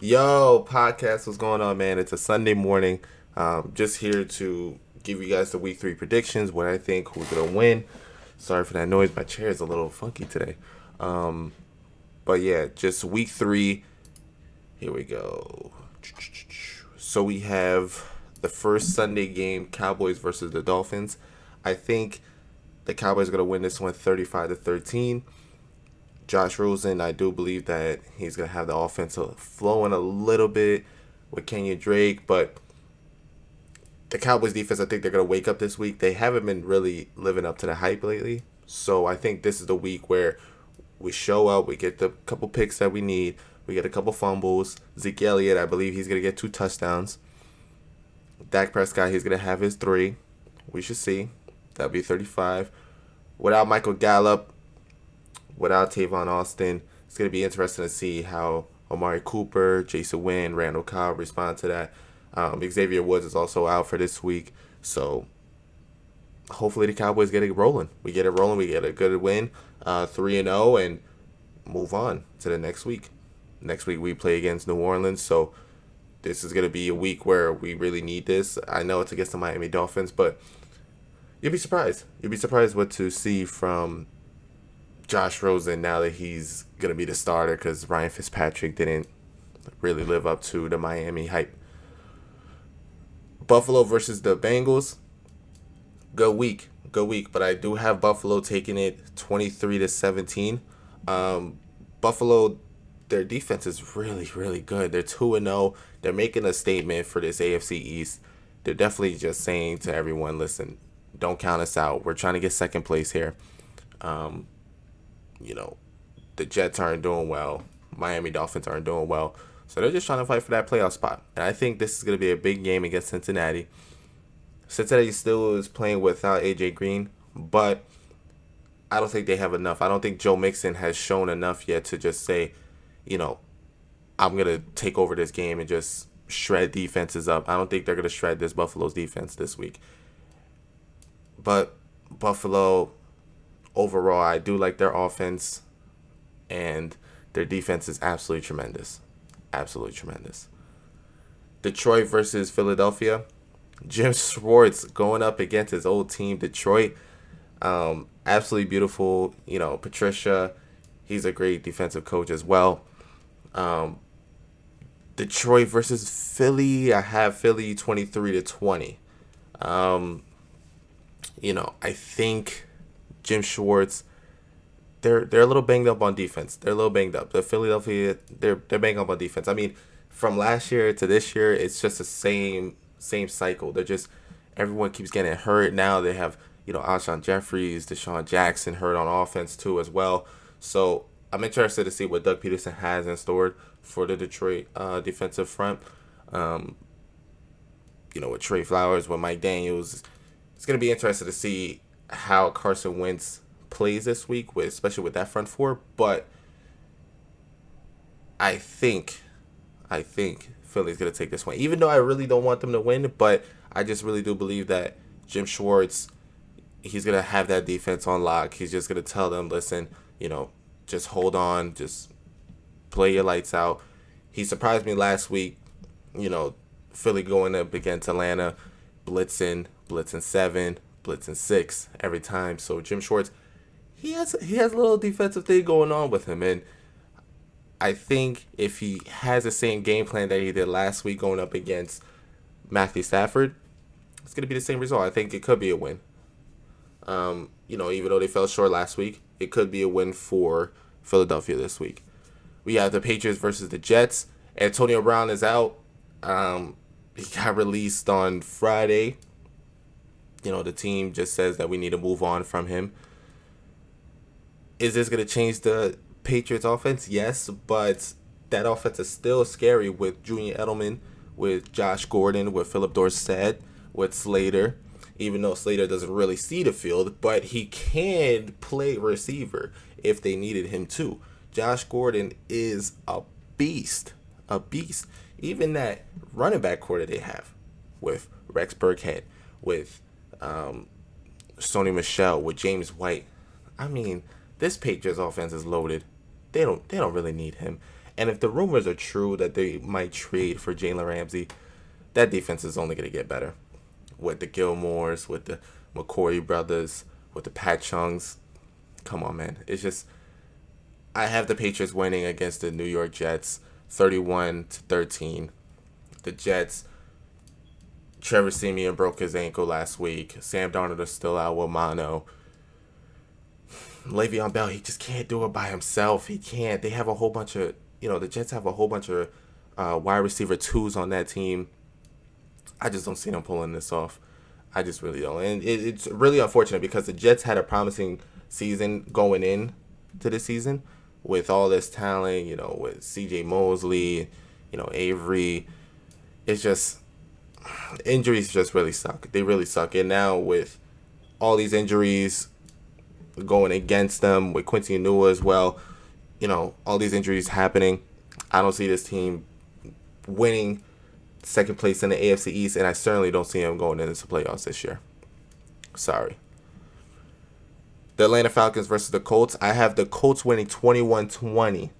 Yo, podcast, what's going on, man? It's a Sunday morning. Just here to give you guys the week three predictions, what I think, who's gonna win. Sorry for that noise. My chair is a little funky today. Um, but yeah, just week three. Here we go. So we have the first Sunday game, Cowboys versus the Dolphins. I think the Cowboys are gonna win this one 35-13. Josh Rosen, I do believe that he's going to have the offense flowing a little bit with Kenyon Drake, but the Cowboys defense, I think they're going to wake up this week. They haven't been really living up to the hype lately. So I think this is the week where we show up, we get the couple picks that we need, we get a couple fumbles. Zeke Elliott, I believe he's going to get 2 touchdowns. Dak Prescott, he's going to have his 3. We should see. That'll be 35. Without Michael Gallup, without Tavon Austin, it's going to be interesting to see how Amari Cooper, Jason Wynn, Randall Cobb respond to that. Xavier Woods is also out for this week. So hopefully the Cowboys get it rolling. We get it rolling. We get a good win, 3-0, and move on to the next week. Next week we play against New Orleans. So this is going to be a week where we really need this. I know it's against the Miami Dolphins, but you'll be surprised. You'll be surprised what to see from Josh Rosen now that he's going to be the starter because Ryan Fitzpatrick didn't really live up to the Miami hype. Buffalo versus the Bengals. Good week. Good week. But I do have Buffalo taking it 23-17. Buffalo, their defense is really, really good. They're 2-0. They're making a statement for this AFC East. They're definitely just saying to everyone, listen, don't count us out. We're trying to get second place here. Um, you know, the Jets aren't doing well. Miami Dolphins aren't doing well. So they're just trying to fight for that playoff spot. And I think this is going to be a big game against Cincinnati. Cincinnati still is playing without A.J. Green, but I don't think they have enough. I don't think Joe Mixon has shown enough yet to just say, you know, I'm going to take over this game and just shred defenses up. I don't think they're going to shred this Buffalo's defense this week. But Buffalo, overall, I do like their offense, and their defense is absolutely tremendous. Absolutely tremendous. Detroit versus Philadelphia. Jim Schwartz going up against his old team, Detroit. Absolutely beautiful. You know, Patricia, he's a great defensive coach as well. Um, Detroit versus Philly. I have Philly 23-20. Um, I think Jim Schwartz, they're a little banged up on defense. They're a little banged up. The Philadelphia, they're banged up on defense. I mean, from last year to this year, it's just the same cycle. They're just everyone keeps getting hurt. Now they have Alshon Jeffries, Deshaun Jackson hurt on offense too as well. So I'm interested to see what Doug Peterson has in store for the Detroit defensive front. Um, with Trey Flowers, with Mike Daniels, it's gonna be interesting to see how Carson Wentz plays this week, especially with that front four. But I think, I think Philly's gonna take this one, even though I really don't want them to win. But I just really do believe that Jim Schwartz, he's gonna have that defense on lock. He's just gonna tell them, listen, just hold on, just play your lights out. He surprised me last week. Philly going up against Atlanta, blitzing 7, blitzing 6 every time. So Jim Schwartz, he has a little defensive thing going on with him, and I think if he has the same game plan that he did last week going up against Matthew Stafford, it's gonna be the same result. I think it could be a win. Even though they fell short last week, it could be a win for Philadelphia this week. We have the Patriots versus the Jets. Antonio Brown is out. He got released on Friday. The team just says that we need to move on from him. Is this going to change the Patriots offense? Yes, but that offense is still scary with Julian Edelman, with Josh Gordon, with Philip Dorsett, with Slater. Even though Slater doesn't really see the field, but he can play receiver if they needed him to. Josh Gordon is a beast. A beast. Even that running back core that they have with Rex Burkhead, with Sony Michel, with James White. I mean, this Patriots offense is loaded. They don't really need him. And if the rumors are true that they might trade for Jalen Ramsey, that defense is only going to get better. With the Gilmores, with the McCoy brothers, with the Pat Chungs. Come on, man. It's just, I have the Patriots winning against the New York Jets 31-13. The Jets, Trevor Siemian broke his ankle last week. Sam Darnold is still out with mono. Le'Veon Bell, he just can't do it by himself. He can't. They have a whole bunch of, the Jets have a whole bunch of wide receiver twos on that team. I just don't see them pulling this off. I just really don't. And it's really unfortunate because the Jets had a promising season going in to the season with all this talent, with CJ Mosley, Avery. It's just, injuries just really suck. They really suck. And now with all these injuries going against them, with Quincy Enunwa as well, all these injuries happening, I don't see this team winning second place in the AFC East, and I certainly don't see them going into the playoffs this year. Sorry. The Atlanta Falcons versus the Colts. I have the Colts winning 21-20.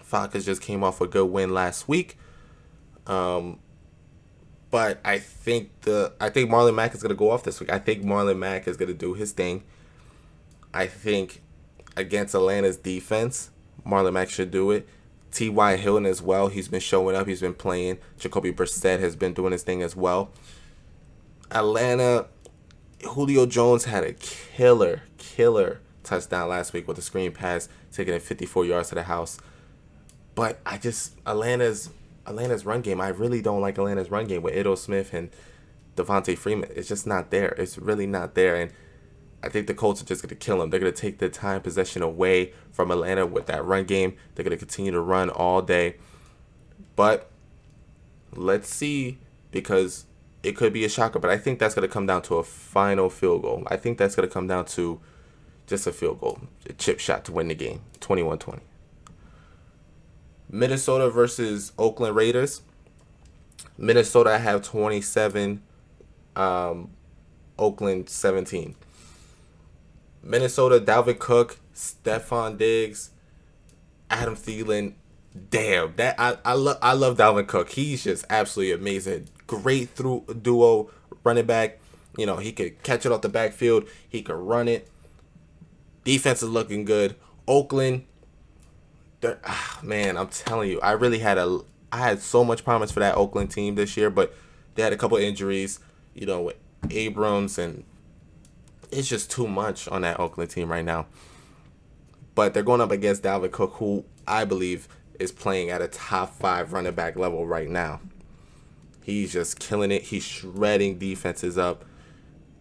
Falcons just came off a good win last week. But I think Marlon Mack is going to go off this week. I think Marlon Mack is going to do his thing. I think against Atlanta's defense, Marlon Mack should do it. T.Y. Hilton as well. He's been showing up. He's been playing. Jacoby Brissett has been doing his thing as well. Atlanta, Julio Jones had a killer touchdown last week with a screen pass, taking it 54 yards to the house. But Atlanta's run game, I really don't like Atlanta's run game with Ito Smith and Devontae Freeman. It's just not there. It's really not there. And I think the Colts are just going to kill them. They're going to take the time possession away from Atlanta with that run game. They're going to continue to run all day. But let's see, because it could be a shocker. But I think that's going to come down to a final field goal. I think that's going to come down to just a field goal, a chip shot to win the game, 21-20. Minnesota versus Oakland Raiders. Minnesota, I have 27, Oakland 17. Minnesota, Dalvin Cook, Stephon Diggs, Adam Thielen. Damn, that I love Dalvin Cook. He's just absolutely amazing. Great through duo running back. He could catch it off the backfield. He could run it. Defense is looking good. Oakland, man, I'm telling you, I had so much promise for that Oakland team this year, but they had a couple injuries, with Abrams, and it's just too much on that Oakland team right now. But they're going up against Dalvin Cook, who I believe is playing at a top 5 running back level right now. He's just killing it. He's shredding defenses up.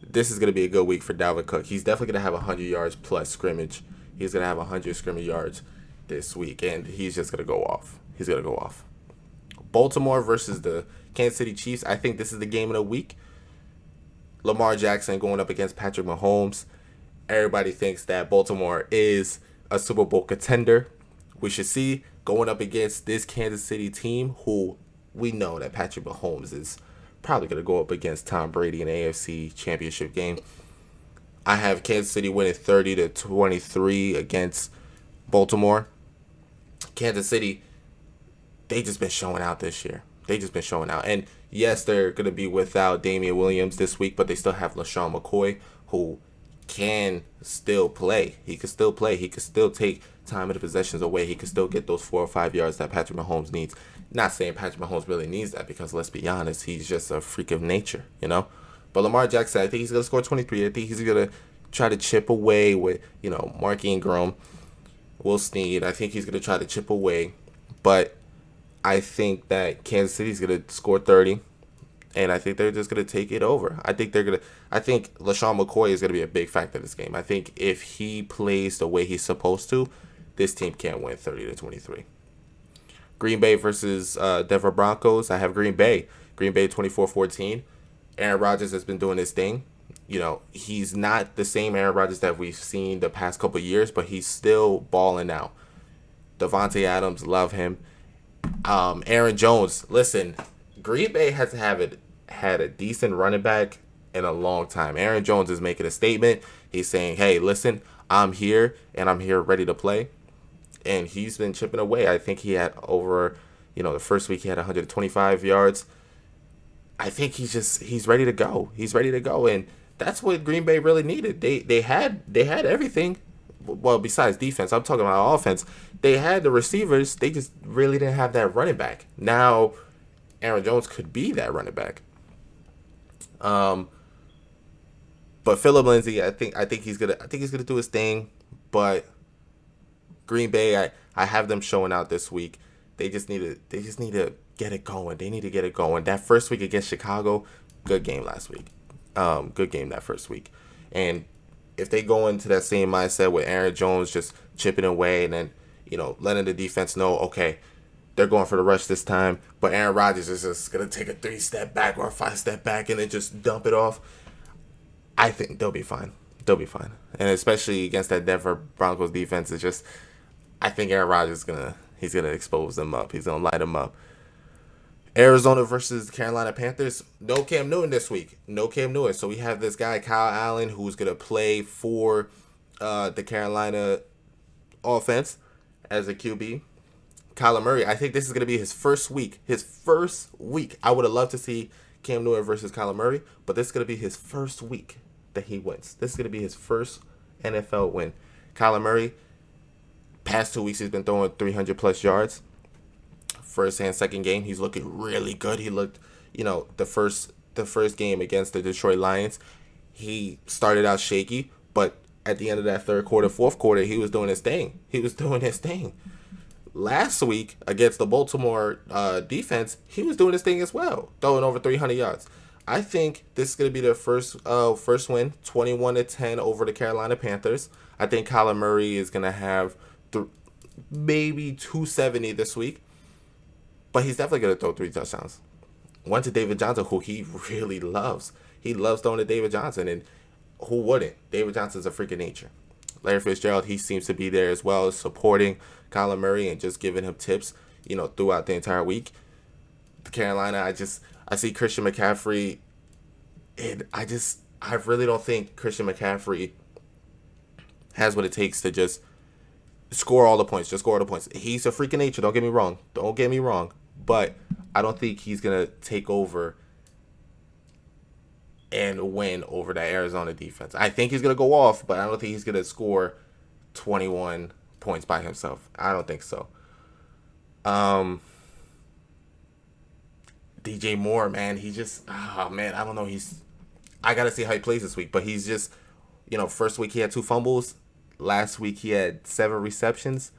This is going to be a good week for Dalvin Cook. He's definitely going to have 100 yards plus scrimmage. He's going to have 100 scrimmage yards this week, and he's just going to go off. He's going to go off. Baltimore versus the Kansas City Chiefs. I think this is the game of the week. Lamar Jackson going up against Patrick Mahomes. Everybody thinks that Baltimore is a Super Bowl contender. We should see going up against this Kansas City team, who we know that Patrick Mahomes is probably going to go up against Tom Brady in the AFC Championship game. I have Kansas City winning 30-23 against Baltimore. Kansas City, they just been showing out this year. And yes, they're going to be without Damian Williams this week, but they still have LaShawn McCoy, who can still play. He can still play. He can still take time of the possessions away. He can still get those 4 or 5 yards that Patrick Mahomes needs. Not saying Patrick Mahomes really needs that, because let's be honest, he's just a freak of nature, But Lamar Jackson, I think he's going to score 23. I think he's going to try to chip away with, Mark Ingram, Will Snead. I think he's going to try to chip away. But I think that Kansas City's going to score 30, and I think they're just going to take it over. I think LaShawn McCoy is going to be a big factor in this game. I think if he plays the way he's supposed to, this team can't win 30-23. Green Bay versus Denver Broncos. I have Green Bay. Green Bay 24-14. Aaron Rodgers has been doing his thing. He's not the same Aaron Rodgers that we've seen the past couple of years, but he's still balling out. Devontae Adams, love him. Aaron Jones, listen, Green Bay has had a decent running back in a long time. Aaron Jones is making a statement. He's saying, hey, listen, I'm here, and I'm here ready to play. and he's been chipping away. I think he had over, the first week he had 125 yards. I think he's ready to go. He's ready to go, and that's what Green Bay really needed. They had everything. Well, besides defense, I'm talking about offense. They had the receivers. They just really didn't have that running back. Now, Aaron Jones could be that running back. But Phillip Lindsay, I think he's gonna do his thing. But Green Bay, I have them showing out this week. They just need to get it going. They need to get it going. That first week against Chicago, good game last week. Good game that first week. And if they go into that same mindset with Aaron Jones just chipping away and then, letting the defense know, okay, they're going for the rush this time, but Aaron Rodgers is just going to take a 3-step back or a 5-step back and then just dump it off, I think they'll be fine. They'll be fine. And especially against that Denver Broncos defense, it's just, I think Aaron Rodgers he's gonna expose them up. He's gonna light them up. Arizona versus the Carolina Panthers. No Cam Newton this week. No Cam Newton. So we have this guy, Kyle Allen, who's going to play for the Carolina offense as a QB. Kyler Murray, I think this is going to be his first week. His first week. I would have loved to see Cam Newton versus Kyler Murray, but this is going to be his first week that he wins. This is going to be his first NFL win. Kyler Murray, past 2 weeks, he's been throwing 300-plus yards. First and second game, he's looking really good. He looked, the first game against the Detroit Lions, he started out shaky, but at the end of that third quarter, fourth quarter, he was doing his thing. Last week against the Baltimore defense, he was doing his thing as well, throwing over 300 yards. I think this is going to be their first win, 21-10 over the Carolina Panthers. I think Kyler Murray is going to have maybe 270 this week. But he's definitely going to throw 3 touchdowns. One to David Johnson, who he really loves. He loves throwing to David Johnson, and who wouldn't? David Johnson's a freak of nature. Larry Fitzgerald, he seems to be there as well, supporting Kyler Murray and just giving him tips, throughout the entire week. Carolina, I see Christian McCaffrey, and I really don't think Christian McCaffrey has what it takes to just score all the points. Just score all the points. He's a freak of nature. Don't get me wrong. But I don't think he's going to take over and win over that Arizona defense. I think he's going to go off, but I don't think he's going to score 21 points by himself. I don't think so. DJ Moore, man, I don't know. I got to see how he plays this week, but he's just, first week he had 2 fumbles. Last week he had 7 receptions.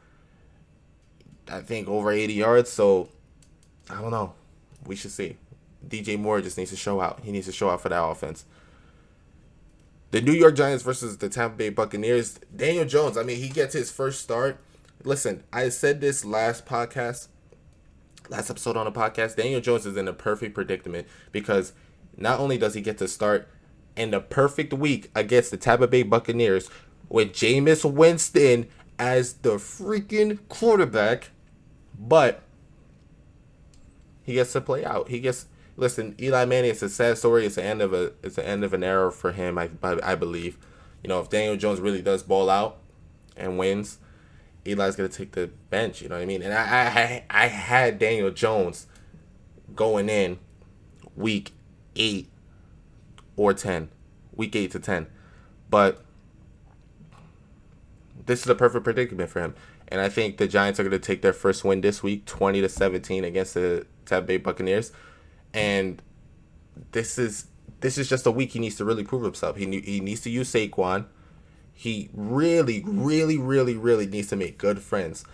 I think over 80 yards. So, I don't know. We should see. DJ Moore just needs to show out. He needs to show out for that offense. The New York Giants versus the Tampa Bay Buccaneers. Daniel Jones, he gets his first start. Listen, I said this last episode on the podcast. Daniel Jones is in a perfect predicament because not only does he get to start in the perfect week against the Tampa Bay Buccaneers with Jameis Winston as the freaking quarterback, but he gets to play out. Listen, Eli Manning, it's a sad story. It's the end of an era for him, I believe. If Daniel Jones really does ball out and wins, Eli's gonna take the bench. You know what I mean? And I had Daniel Jones going in week 8 or 10, week 8 to 10, but this is a perfect predicament for him. And I think the Giants are going to take their first win this week, 20-17 against the Tampa Bay Buccaneers. And this is just a week he needs to really prove himself. He needs to use Saquon. He really, really, really, really needs to make good friends.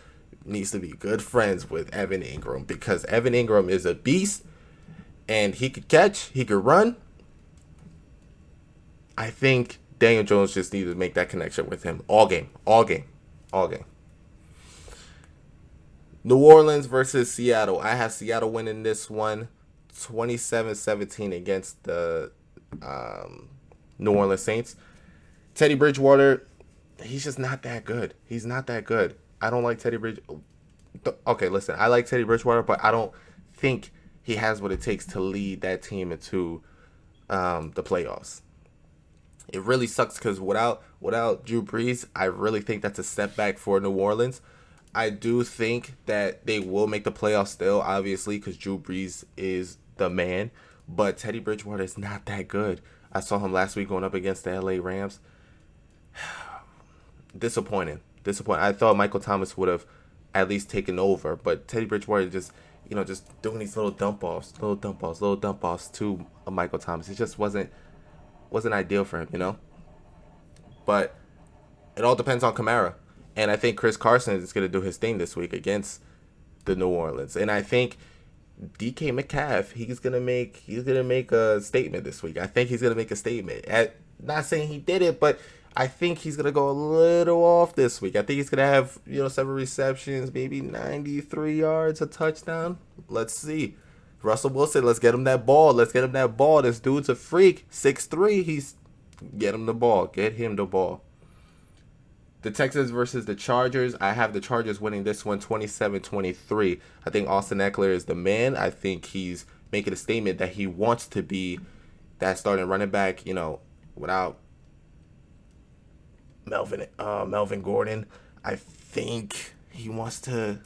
Needs to be good friends with Evan Ingram because Evan Ingram is a beast and he could catch, he could run. I think Daniel Jones just needs to make that connection with him all game. New Orleans versus Seattle. I have Seattle winning this one 27-17 against the New Orleans Saints. Teddy Bridgewater, he's just not that good. He's not that good. I don't like Teddy Bridgewater. Okay, listen, I like Teddy Bridgewater, but I don't think he has what it takes to lead that team into the playoffs. It really sucks because without Drew Brees, I really think that's a step back for New Orleans. I do think that they will make the playoffs still, obviously, because Drew Brees is the man. But Teddy Bridgewater is not that good. I saw him last week going up against the LA Rams. Disappointing. Disappointing. I thought Michael Thomas would have at least taken over, but Teddy Bridgewater just, just doing these little dump offs to Michael Thomas. It just wasn't ideal for him. But it all depends on Kamara. And I think Chris Carson is going to do his thing this week against the New Orleans. And I think DK Metcalf, he's gonna make a statement this week. I think he's gonna make a statement. Not saying he did it, but I think he's gonna go a little off this week. I think he's gonna have 7 receptions, maybe 93 yards, a touchdown. Let's see. Russell Wilson, let's get him that ball. This dude's a freak. 6'3". Get him the ball. The Texans versus the Chargers. I have the Chargers winning this one 27-23. I think Austin Eckler is the man. I think he's making a statement that he wants to be that starting running back, without Melvin Gordon. I think he wants to,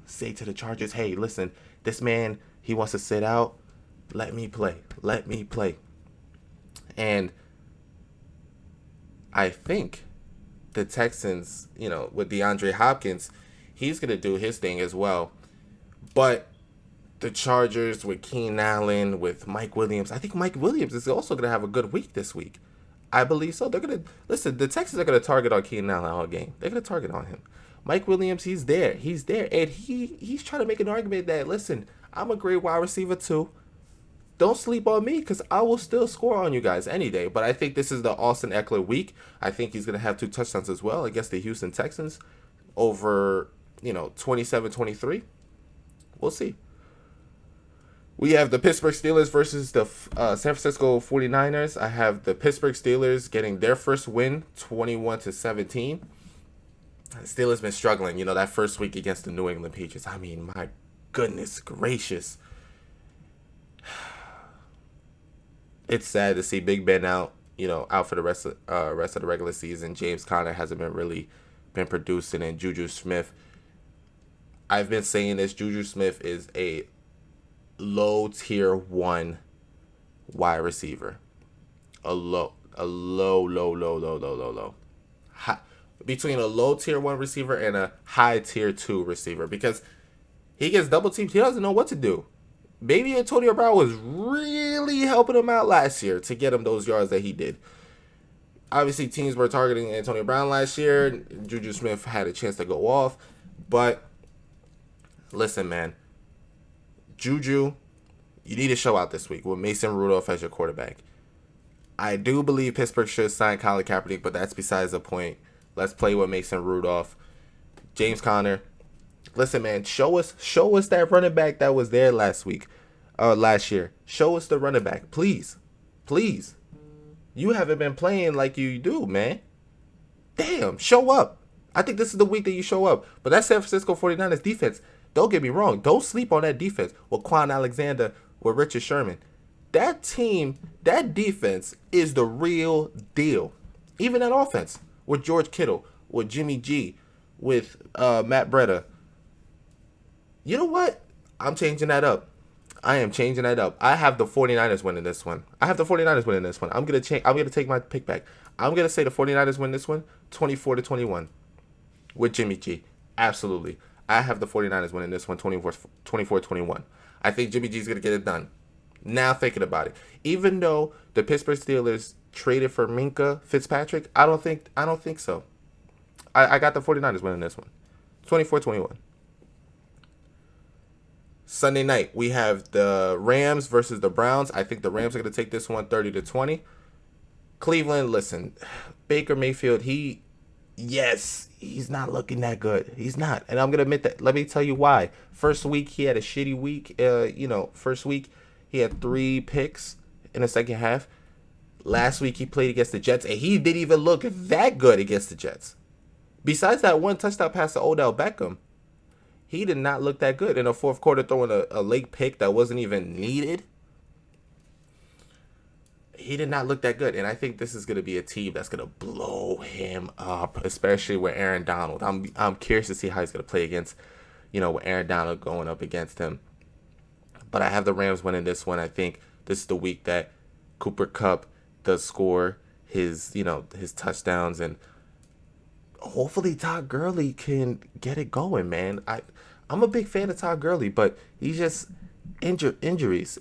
say to the Chargers, hey, listen, this man, he wants to sit out. Let me play. And I think the Texans, with DeAndre Hopkins, he's going to do his thing as well. But the Chargers with Keenan Allen, with Mike Williams, I think Mike Williams is also going to have a good week this week. I believe so. They're going to, listen, the Texans are going to target on Keenan Allen all game. They're going to target on him. Mike Williams, he's there. And he's trying to make an argument that, listen, I'm a great wide receiver too. Don't sleep on me because I will still score on you guys any day. But I think this is the Austin Eckler week. I think he's going to have 2 touchdowns as well against the Houston Texans over, 27-23. We'll see. We have the Pittsburgh Steelers versus the San Francisco 49ers. I have the Pittsburgh Steelers getting their first win, 21-17. The Steelers been struggling, that first week against the New England Patriots. I mean, my goodness gracious. It's sad to see Big Ben out for the rest of the regular season. James Conner hasn't been producing, and Juju Smith. I've been saying this. Juju Smith is a low tier 1 wide receiver. A low. Between a low tier 1 receiver and a high tier 2 receiver, because he gets double teamed. He doesn't know what to do. Maybe Antonio Brown was really helping him out last year to get him those yards that he did. Obviously, teams were targeting Antonio Brown last year. Juju Smith had a chance to go off. But, listen, man. Juju, you need to show out this week with Mason Rudolph as your quarterback. I do believe Pittsburgh should sign Colin Kaepernick, but that's besides the point. Let's play with Mason Rudolph. James Conner. Listen, man, show us that running back that was there last year. Show us the running back, please. You haven't been playing like you do, man. Damn, show up. I think this is the week that you show up. But that San Francisco 49ers defense, don't get me wrong. Don't sleep on that defense with Quan Alexander, with Richard Sherman. That team, that defense is the real deal. Even that offense with George Kittle, with Jimmy G, with Matt Breida. You know what? I'm changing that up. I am changing that up. I have the 49ers winning this one. I'm going to take my pick back. I'm going to say the 49ers win this one 24-21 with Jimmy G. Absolutely. I have the 49ers winning this one 24-21. I think Jimmy G is going to get it done. Now thinking about it. Even though the Pittsburgh Steelers traded for Minka Fitzpatrick, I don't think so. I got the 49ers winning this one 24-21. Sunday night, we have the Rams versus the Browns. I think the Rams are going to take this one 30-20. Cleveland, listen, Baker Mayfield, he's not looking that good. He's not. And I'm going to admit that. Let me tell you why. First week, he had a shitty week. First week, he had 3 picks in the second half. Last week, he played against the Jets, and he didn't even look that good against the Jets. Besides that one touchdown pass to Odell Beckham, he did not look that good in the fourth quarter, throwing a late pick that wasn't even needed. he did not look that good. And I think this is going to be a team that's going to blow him up, especially with Aaron Donald. I'm curious to see how he's going to play against, with Aaron Donald going up against him. But I have the Rams winning this one. I think this is the week that Cooper Kupp does score his touchdowns, and hopefully Todd Gurley can get it going, man. I'm a big fan of Todd Gurley, but he's just injuries,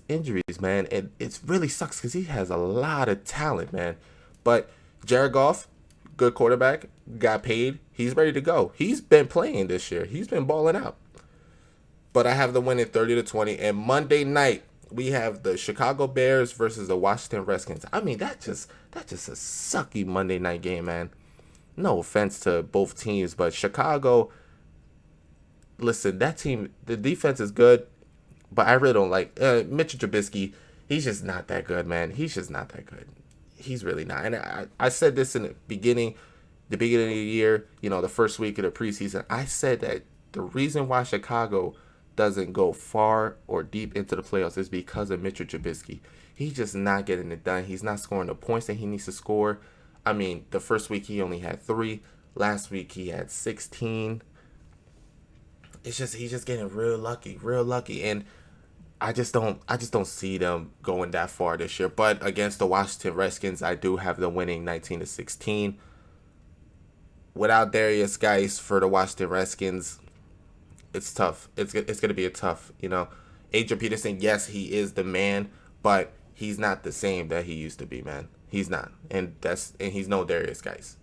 man, and it really sucks because he has a lot of talent, man. But Jared Goff, good quarterback, got paid. He's ready to go. He's been playing this year. He's been balling out. But I have the winning 30-20. And Monday night we have the Chicago Bears versus the Washington Redskins. I mean, that's just a sucky Monday night game, man. No offense to both teams, but Chicago, listen, that team, the defense is good, but I really don't like Mitchell Trubisky. He's just not that good, man. He's just not that good. He's really not. And I said this in the beginning of the year, the first week of the preseason. I said that the reason why Chicago doesn't go far or deep into the playoffs is because of Mitchell Trubisky. He's just not getting it done. He's not scoring the points that he needs to score. I mean, the first week he only had 3. Last week he had 16. He's just getting real lucky, and I just don't see them going that far this year. But against the Washington Redskins, I do have them winning 19-16. Without Darius Geis for the Washington Redskins, it's tough. It's gonna be a tough. Adrian Peterson, yes, he is the man, but he's not the same that he used to be, man. He's not, and he's no Darius Geis.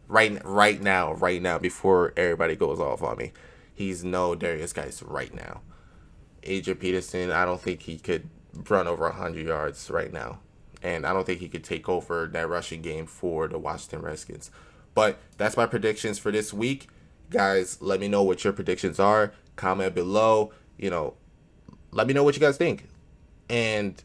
Right now, before everybody goes off on me, he's no Darius Geis right now. Adrian Peterson, I don't think he could run over 100 yards right now, and I don't think he could take over that rushing game for the Washington Redskins. But that's my predictions for this week. Guys, let me know what your predictions are. Comment below. Let me know what you guys think. And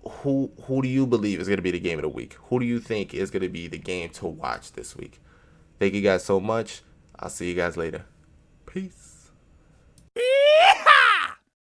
who do you believe is going to be the game of the week? Who do you think is going to be the game to watch this week? Thank you guys so much. I'll see you guys later. Peace.